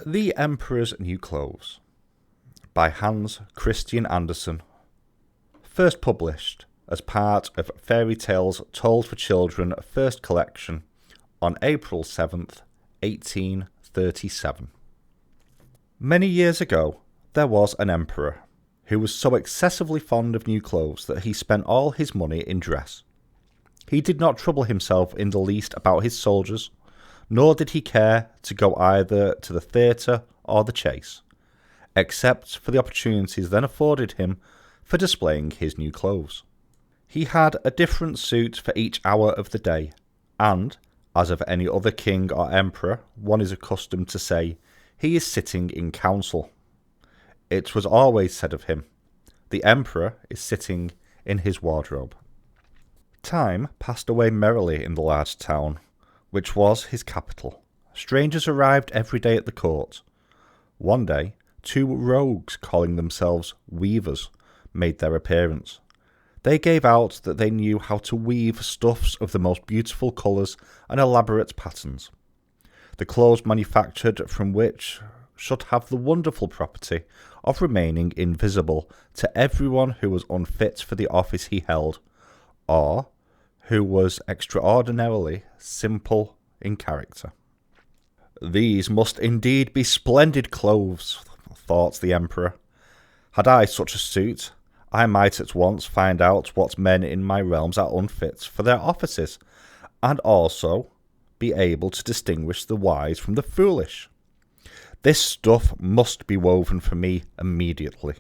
The Emperor's New Clothes by Hans Christian Andersen. First published as part of Fairy Tales Told for Children First Collection on April 7th, 1837. Many years ago, there was an emperor who was so excessively fond of new clothes that he spent all his money in dress. He did not trouble himself in the least about his soldiers, nor did he care to go either to the theatre or the chase, except for the opportunities then afforded him for displaying his new clothes. He had a different suit for each hour of the day, and, as of any other king or emperor, one is accustomed to say, he is sitting in council. It was always said of him, the emperor is sitting in his wardrobe. Time passed away merrily in the large town, which was his capital. Strangers arrived every day at the court. One day, two rogues calling themselves weavers made their appearance. They gave out that they knew how to weave stuffs of the most beautiful colours and elaborate patterns. The clothes manufactured from which should have the wonderful property of remaining invisible to everyone who was unfit for the office he held, or who was extraordinarily simple in character. These must indeed be splendid clothes, thought the emperor. Had I such a suit, I might at once find out what men in my realms are unfit for their offices, and also be able to distinguish the wise from the foolish. This stuff must be woven for me immediately.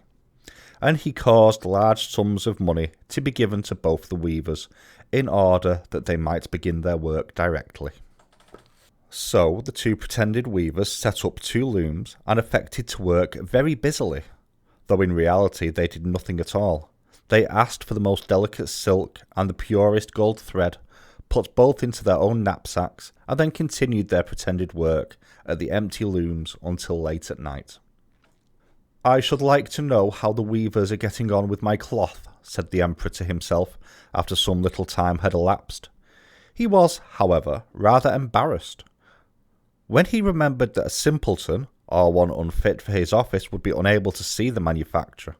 And he caused large sums of money to be given to both the weavers, in order that they might begin their work directly. So the two pretended weavers set up two looms and affected to work very busily, though in reality they did nothing at all. They asked for the most delicate silk and the purest gold thread, put both into their own knapsacks, and then continued their pretended work at the empty looms until late at night. I should like to know how the weavers are getting on with my cloth, said the emperor to himself, after some little time had elapsed. He was, however, rather embarrassed. When he remembered that a simpleton, or one unfit for his office, would be unable to see the manufacture.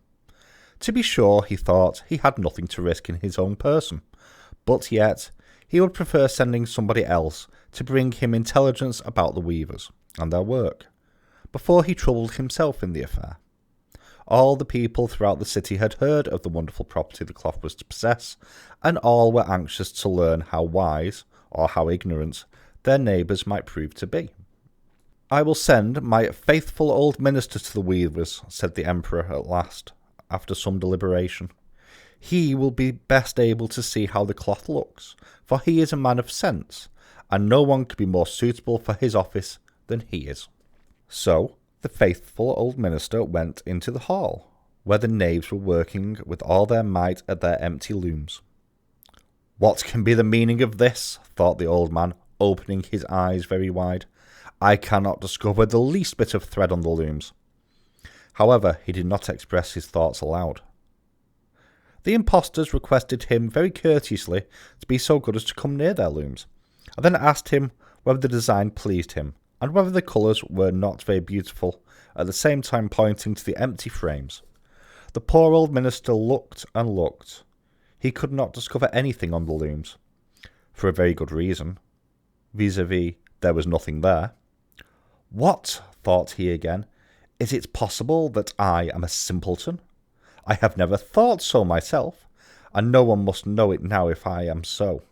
To be sure, he thought, he had nothing to risk in his own person, but yet he would prefer sending somebody else to bring him intelligence about the weavers and their work, before he troubled himself in the affair. All the people throughout the city had heard of the wonderful property the cloth was to possess, and all were anxious to learn how wise, or how ignorant, their neighbours might prove to be. I will send my faithful old minister to the weavers, said the emperor at last, after some deliberation. He will be best able to see how the cloth looks, for he is a man of sense, and no one could be more suitable for his office than he is. So the faithful old minister went into the hall, where the knaves were working with all their might at their empty looms. What can be the meaning of this? Thought the old man, opening his eyes very wide. I cannot discover the least bit of thread on the looms. However, he did not express his thoughts aloud. The impostors requested him very courteously to be so good as to come near their looms, and then asked him whether the design pleased him, and whether the colours were not very beautiful, at the same time pointing to the empty frames. The poor old minister looked and looked. He could not discover anything on the looms, for a very good reason. Vis-a-vis, there was nothing there. What, thought he again, is it possible that I am a simpleton? I have never thought so myself, and no one must know it now if I am so.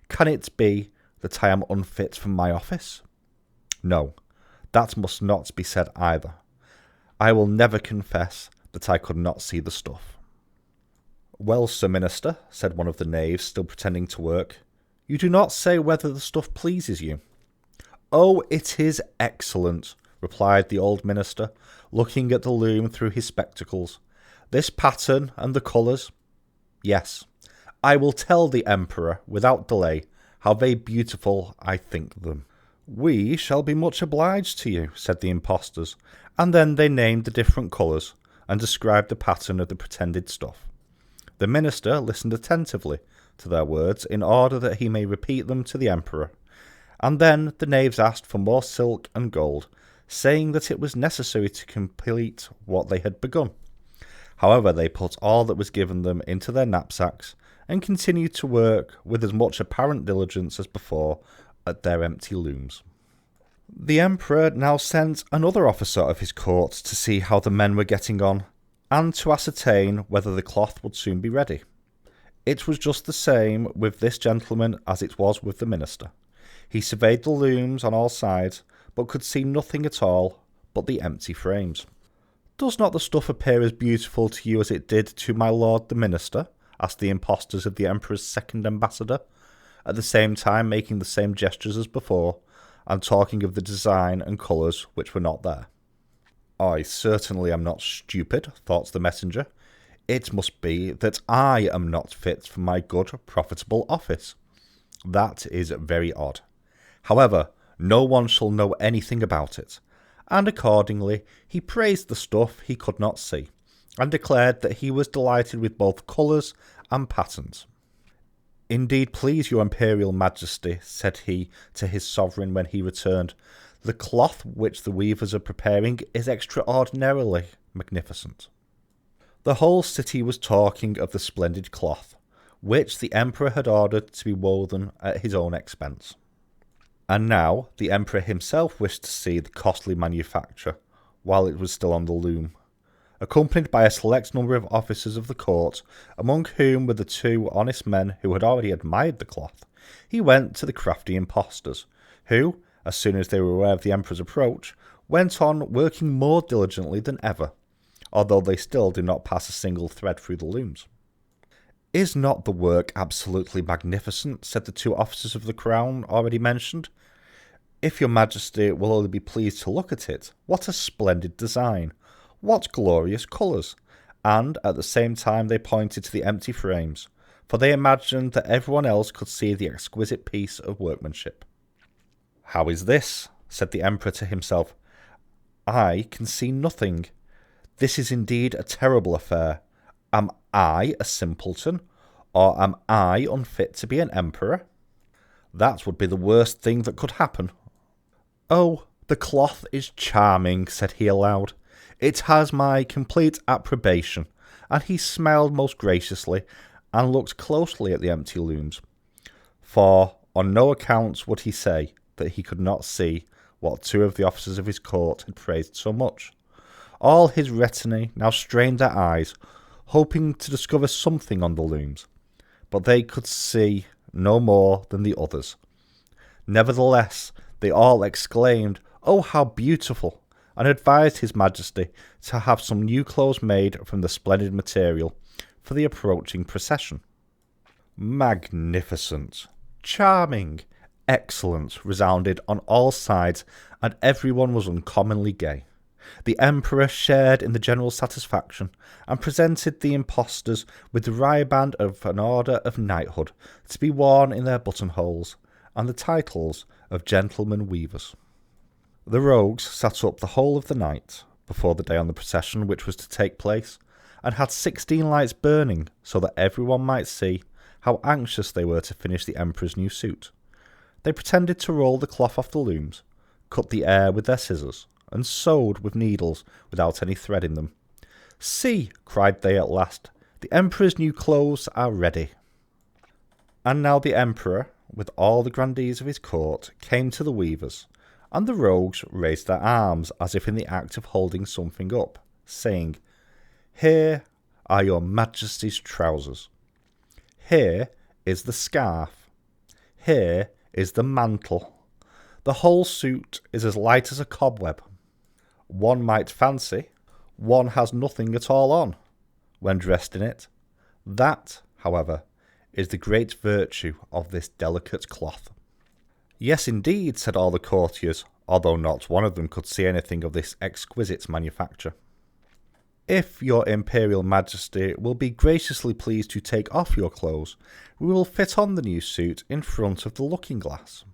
Can it be that I am unfit for my office? No, that must not be said either. I will never confess that I could not see the stuff. Well, Sir Minister, said one of the knaves, still pretending to work, you do not say whether the stuff pleases you. Oh, it is excellent, replied the old minister, looking at the loom through his spectacles. This pattern and the colours. Yes, I will tell the emperor without delay how very beautiful I think them. We shall be much obliged to you, said the impostors, and then they named the different colours and described the pattern of the pretended stuff. The minister listened attentively to their words in order that he may repeat them to the emperor, and then the knaves asked for more silk and gold, saying that it was necessary to complete what they had begun. However, they put all that was given them into their knapsacks and continued to work with as much apparent diligence as before at their empty looms. The emperor now sent another officer of his court to see how the men were getting on, and to ascertain whether the cloth would soon be ready. It was just the same with this gentleman as it was with the minister. He surveyed the looms on all sides, but could see nothing at all but the empty frames. "Does not the stuff appear as beautiful to you as it did to my lord the minister?" asked the impostors of the emperor's second ambassador, at the same time making the same gestures as before, and talking of the design and colours which were not there. "I certainly am not stupid," thought the messenger. "It must be that I am not fit for my good, profitable office. That is very odd. However, no one shall know anything about it." And accordingly he praised the stuff he could not see, and declared that he was delighted with both colours and patterns. "Indeed, please your imperial majesty," said he to his sovereign when he returned, "the cloth which the weavers are preparing is extraordinarily magnificent." The whole city was talking of the splendid cloth, which the emperor had ordered to be woven at his own expense. And now the emperor himself wished to see the costly manufacture while it was still on the loom. Accompanied by a select number of officers of the court, among whom were the two honest men who had already admired the cloth, he went to the crafty impostors, who, as soon as they were aware of the emperor's approach, went on working more diligently than ever, although they still did not pass a single thread through the looms. "Is not the work absolutely magnificent?" said the two officers of the crown already mentioned. "If your majesty will only be pleased to look at it, what a splendid design! What glorious colours!" And at the same time they pointed to the empty frames, for they imagined that everyone else could see the exquisite piece of workmanship. "How is this?" said the emperor to himself. "I can see nothing. This is indeed a terrible affair. Am I a simpleton, or am I unfit to be an emperor? That would be the worst thing that could happen." "Oh, the cloth is charming," said he aloud. "It has my complete approbation," and he smiled most graciously and looked closely at the empty looms, for on no account would he say that he could not see what two of the officers of his court had praised so much. All his retinue now strained their eyes, hoping to discover something on the looms, but they could see no more than the others. Nevertheless, they all exclaimed, "Oh, how beautiful!" and advised his majesty to have some new clothes made from the splendid material for the approaching procession. "Magnificent! Charming! Excellent!" resounded on all sides, and everyone was uncommonly gay. The emperor shared in the general satisfaction, and presented the impostors with the riband of an order of knighthood to be worn in their buttonholes, and the titles of gentlemen weavers. The rogues sat up the whole of the night, before the day on the procession which was to take place, and had 16 lights burning, so that everyone might see how anxious they were to finish the emperor's new suit. They pretended to roll the cloth off the looms, cut the air with their scissors, and sewed with needles without any thread in them. "See," cried they at last, "the emperor's new clothes are ready." And now the emperor, with all the grandees of his court, came to the weavers, and the rogues raised their arms as if in the act of holding something up, saying, "Here are your majesty's trousers. Here is the scarf. Here is the mantle. The whole suit is as light as a cobweb. One might fancy one has nothing at all on when dressed in it. That, however, is the great virtue of this delicate cloth." "Yes, indeed," said all the courtiers, although not one of them could see anything of this exquisite manufacture. "If your imperial majesty will be graciously pleased to take off your clothes, we will fit on the new suit in front of the looking-glass."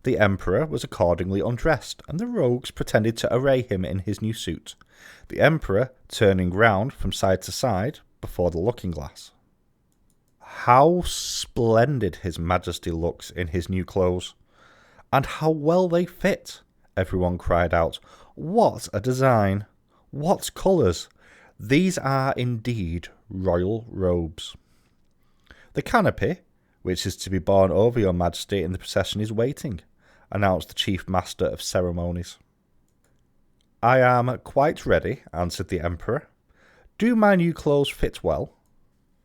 The emperor was accordingly undressed, and the rogues pretended to array him in his new suit, the emperor turning round from side to side before the looking-glass. How splendid his majesty looks in his new clothes, and how well they fit, everyone cried out. What a design! What colours! These are indeed royal robes. The canopy, which is to be borne over your majesty in the procession, is waiting, announced the chief master of ceremonies. I am quite ready, answered the emperor. Do my new clothes fit well?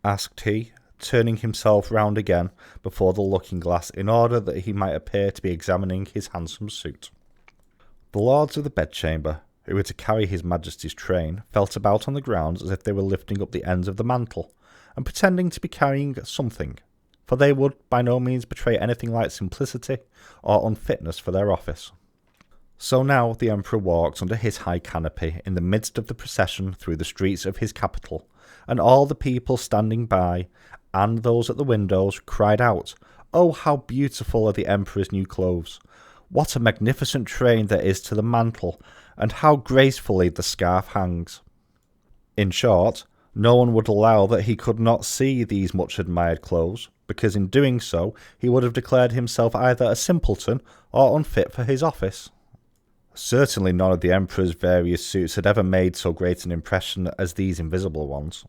Asked he, turning himself round again before the looking-glass in order that he might appear to be examining his handsome suit. The lords of the bedchamber, who were to carry his majesty's train, felt about on the ground as if they were lifting up the ends of the mantle, and pretending to be carrying something, for they would by no means betray anything like simplicity or unfitness for their office. So now the emperor walked under his high canopy in the midst of the procession through the streets of his capital, and all the people standing by, and those at the windows, cried out, "Oh, how beautiful are the emperor's new clothes! What a magnificent train there is to the mantle, and how gracefully the scarf hangs!" In short, no one would allow that he could not see these much admired clothes, because in doing so he would have declared himself either a simpleton or unfit for his office. Certainly none of the emperor's various suits had ever made so great an impression as these invisible ones.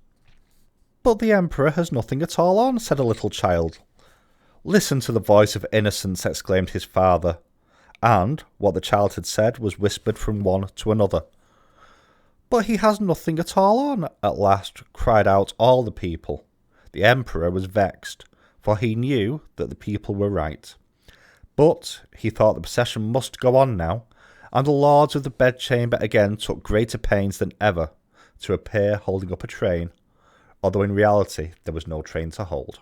"But the emperor has nothing at all on," said a little child. "Listen to the voice of innocence," exclaimed his father, and what the child had said was whispered from one to another. "But he has nothing at all on," at last cried out all the people. The emperor was vexed, for he knew that the people were right. But he thought the procession must go on now, and the lords of the bedchamber again took greater pains than ever to appear holding up a train, although in reality there was no train to hold.